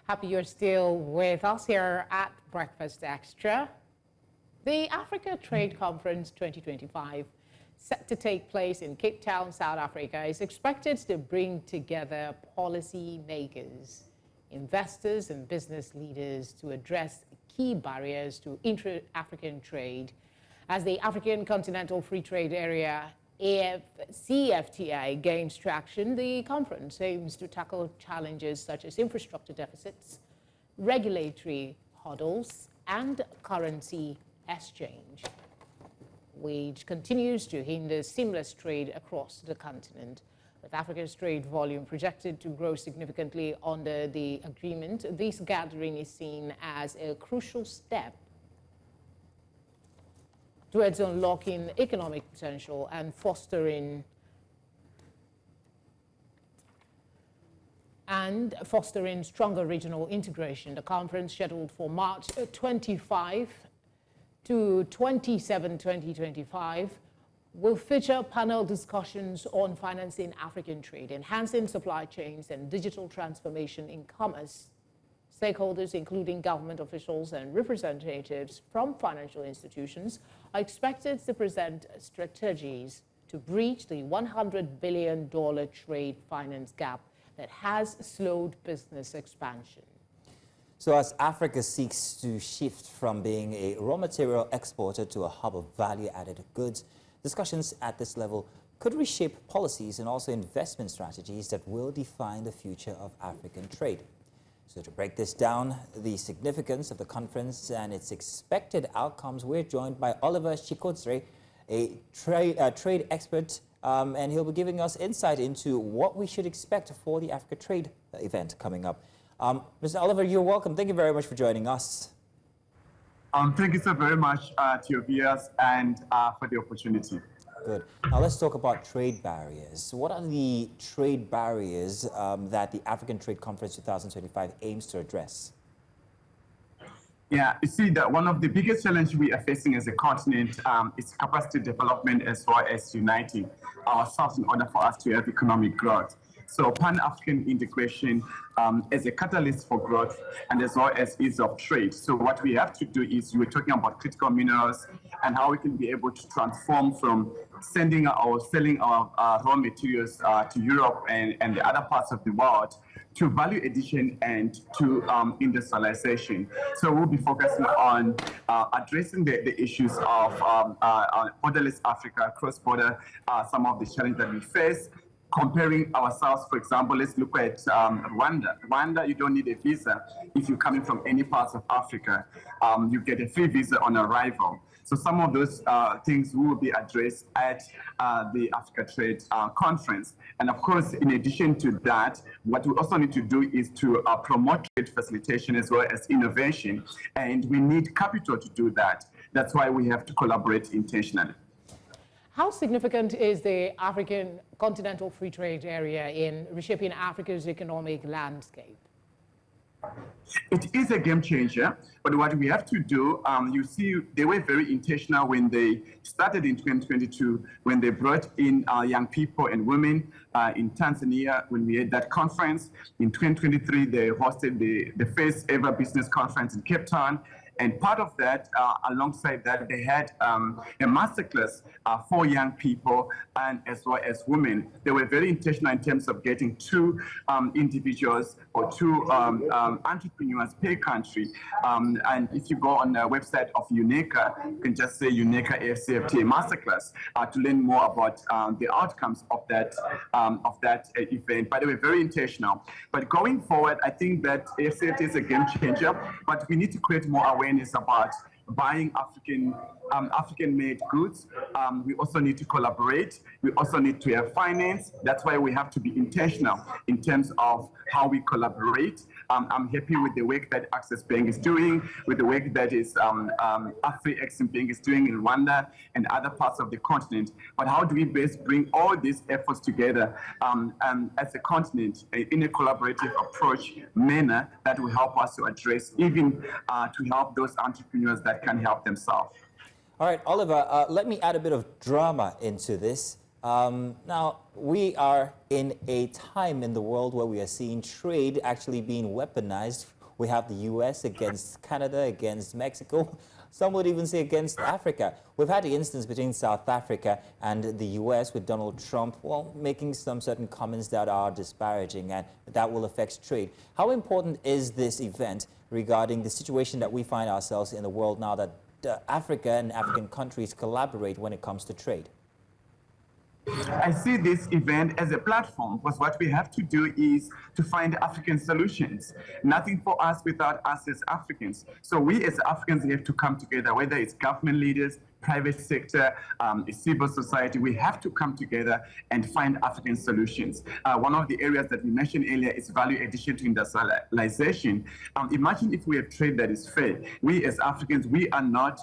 Happy you're still with us here at Breakfast Extra. The Africa Trade Conference 2025, set to take place in Cape Town, South Africa, is expected to bring together policy makers, investors and business leaders to address key barriers to intra-African trade as the African Continental Free Trade Area AfCFTA gains traction. The conference aims to tackle challenges such as infrastructure deficits, regulatory hurdles, and currency exchange, which continues to hinder seamless trade across the continent. With Africa's trade volume projected to grow significantly under the agreement, this gathering is seen as a crucial step towards unlocking economic potential and fostering stronger regional integration. The conference, scheduled for March 25 to 27, 2025, will feature panel discussions on financing African trade, enhancing supply chains, and digital transformation in commerce. Stakeholders, including government officials and representatives from financial institutions, are expected to present strategies to breach the $100 billion trade finance gap that has slowed business expansion. So as Africa seeks to shift from being a raw material exporter to a hub of value-added goods, discussions at this level could reshape policies and also investment strategies that will define the future of African trade. So to break this down, the significance of the conference and its expected outcomes, we're joined by Oliver Chikodzre, a trade expert, and he'll be giving us insight into what we should expect for the Africa Trade event coming up. Mr. Oliver, you're welcome. Thank you very much for joining us. Thank you so very much to your viewers and for the opportunity. Good. Now let's talk about trade barriers. What are the trade barriers that the African Trade Conference 2025 aims to address? Yeah, you see that one of the biggest challenges we are facing as a continent is capacity development as well as uniting ourselves in order for us to have economic growth. So Pan-African integration as a catalyst for growth and as well as ease of trade. So what we have to do is, you were talking about critical minerals and how we can be able to transform from selling our raw materials to Europe and the other parts of the world to value addition and to industrialization. So we'll be focusing on addressing the issues of borderless Africa, cross-border, some of the challenges that we face. Comparing ourselves, for example, let's look at Rwanda. Rwanda, you don't need a visa if you're coming from any parts of Africa. You get a free visa on arrival. So some of those things will be addressed at the Africa Trade Conference. And of course, in addition to that, what we also need to do is to promote trade facilitation as well as innovation. And we need capital to do that. That's why we have to collaborate intentionally. How significant is the African Continental Free Trade Area in reshaping Africa's economic landscape? It is a game changer, but what we have to do, you see, they were very intentional when they started in 2022, when they brought in young people and women in Tanzania, when we had that conference. In 2023, they hosted the first ever business conference in Cape Town. And part of that, alongside that, they had a masterclass for young people and as well as women. They were very intentional in terms of getting two individuals or two entrepreneurs per country. And if you go on the website of UNECA, you can just say UNECA AfCFTA Masterclass to learn more about the outcomes of that event. But they were very intentional. But going forward, I think that AfCFTA is a game changer, but we need to create more awareness about buying African-made goods. We also need to collaborate. We also need to have finance. That's why we have to be intentional in terms of how we collaborate. I'm happy with the work that Access Bank is doing, with the work that is Afri-Exim Bank is doing in Rwanda and other parts of the continent. But how do we best bring all these efforts together as a continent in a collaborative approach manner that will help us to address, even to help those entrepreneurs that can help themselves. All right, Oliver, let me add a bit of drama into this. Now, we are in a time in the world where we are seeing trade actually being weaponized. We have the US against Canada, against Mexico. Some would even say against Africa. We've had the instance between South Africa and the US with Donald Trump, well, making some certain comments that are disparaging and that will affect trade. How important is this event regarding the situation that we find ourselves in the world now that Africa and African countries collaborate when it comes to trade? I see this event as a platform because what we have to do is to find African solutions. Nothing for us without us as Africans. So we as Africans have to come together, whether it's government leaders, private sector, civil society. We have to come together and find African solutions. One of the areas that we mentioned earlier is value addition to industrialization. Imagine if we have trade that is fair. We as Africans, we are not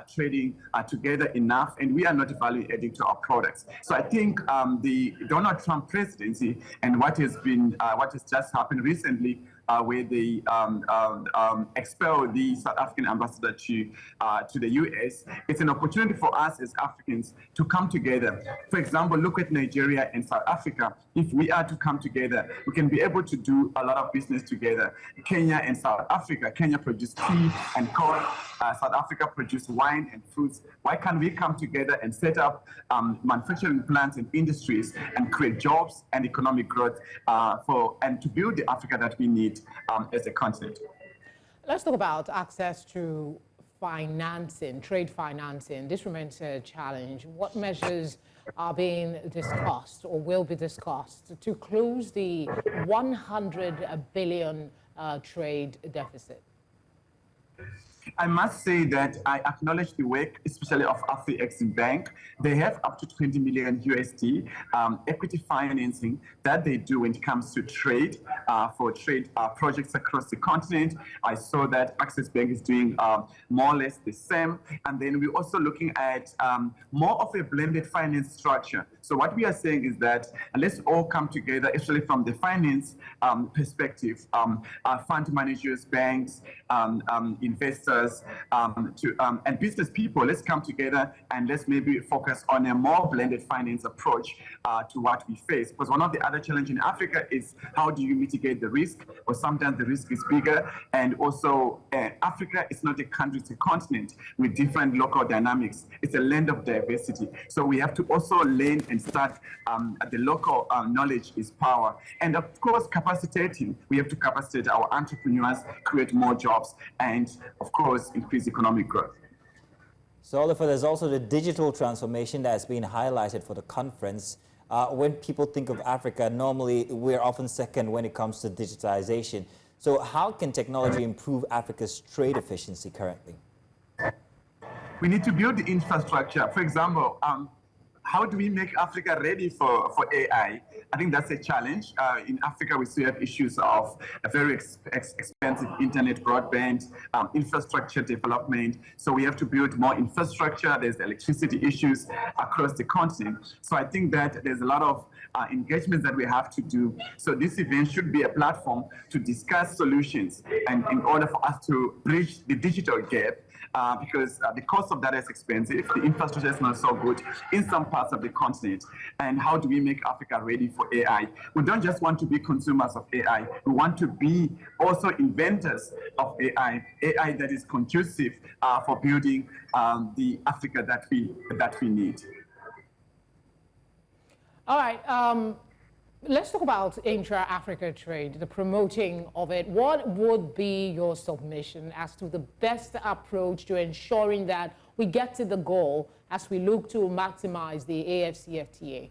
trading together enough, and we are not value adding to our products. So I think the Donald Trump presidency and what has just happened recently, where they expelled the South African ambassador to the US, it's an opportunity for us as Africans to come together. For example, look at Nigeria and South Africa. If we are to come together, we can be able to do a lot of business together. Kenya and South Africa. Kenya produce tea and corn. South Africa produce wine and fruits. Why can't we come together and set up manufacturing plants and industries and create jobs and economic growth and to build the Africa that we need as a continent? Let's talk about access to financing, trade financing. This remains a challenge. What measures are being discussed or will be discussed to close the 100 billion trade deficit? I must say that I acknowledge the work, especially of AfCFTA. They have up to 20 million USD equity financing that they do when it comes to trade, for trade projects across the continent. I saw that Access Bank is doing more or less the same. And then we're also looking at more of a blended finance structure. So what we are saying is that let's all come together, especially from the finance perspective, fund managers, banks, investors, and business people. Let's come together and let's maybe focus on a more blended finance approach to what we face. Because one of the other challenges in Africa is how do you mitigate the risk? Or sometimes the risk is bigger. And also, Africa is not a country, it's a continent with different local dynamics. It's a land of diversity. So we have to also learn and start the local knowledge is power. And of course, capacitating. We have to capacitate our entrepreneurs, create more jobs, and of course, increase economic growth. So, Oliver, there's also the digital transformation that has been highlighted for the conference. When people think of Africa, normally we're often second when it comes to digitization. So how can technology improve Africa's trade efficiency currently? We need to build the infrastructure. For example, how do we make Africa ready for AI? I think that's a challenge. In Africa, we still have issues of a very expensive internet broadband, infrastructure development. So we have to build more infrastructure. There's electricity issues across the continent. So I think that there's a lot of engagements that we have to do. So this event should be a platform to discuss solutions and in order for us to bridge the digital gap. Because the cost of that is expensive, the infrastructure is not so good in some parts of the continent. And how do we make Africa ready for AI? We don't just want to be consumers of AI, we want to be also inventors of AI that is conducive for building the Africa that we need. All right. Let's talk about intra-Africa trade, the promoting of it. What would be your submission as to the best approach to ensuring that we get to the goal as we look to maximize the AfCFTA?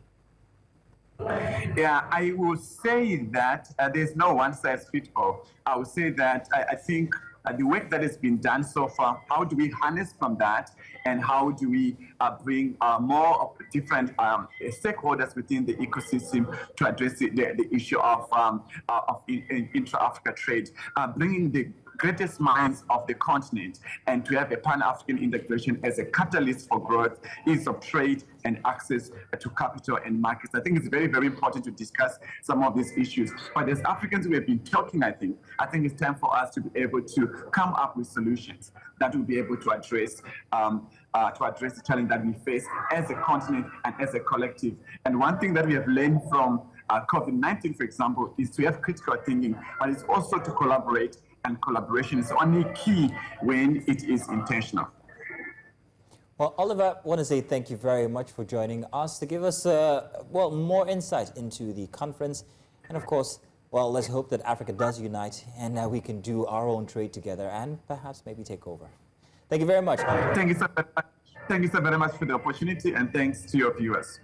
Yeah, I will say that there's no one size fits all. I would say that I think the work that has been done so far, how do we harness from that, and how do we bring more of different stakeholders within the ecosystem to address the issue of intra-Africa trade, bringing the greatest minds of the continent, and to have a Pan-African integration as a catalyst for growth, ease of trade, and access to capital and markets. I think it's very, very important to discuss some of these issues. But as Africans, we have been talking, I think it's time for us to be able to come up with solutions that will be able to address the challenge that we face as a continent and as a collective. And one thing that we have learned from COVID-19, for example, is to have critical thinking, but it's also to collaborate, and collaboration is only key when it is intentional. Well, Oliver, I want to say thank you very much for joining us to give us, more insight into the conference. And of course, well, let's hope that Africa does unite and we can do our own trade together and perhaps maybe take over. Thank you very much, Oliver. Thank you so very much. Thank you so very much for the opportunity, and thanks to your viewers.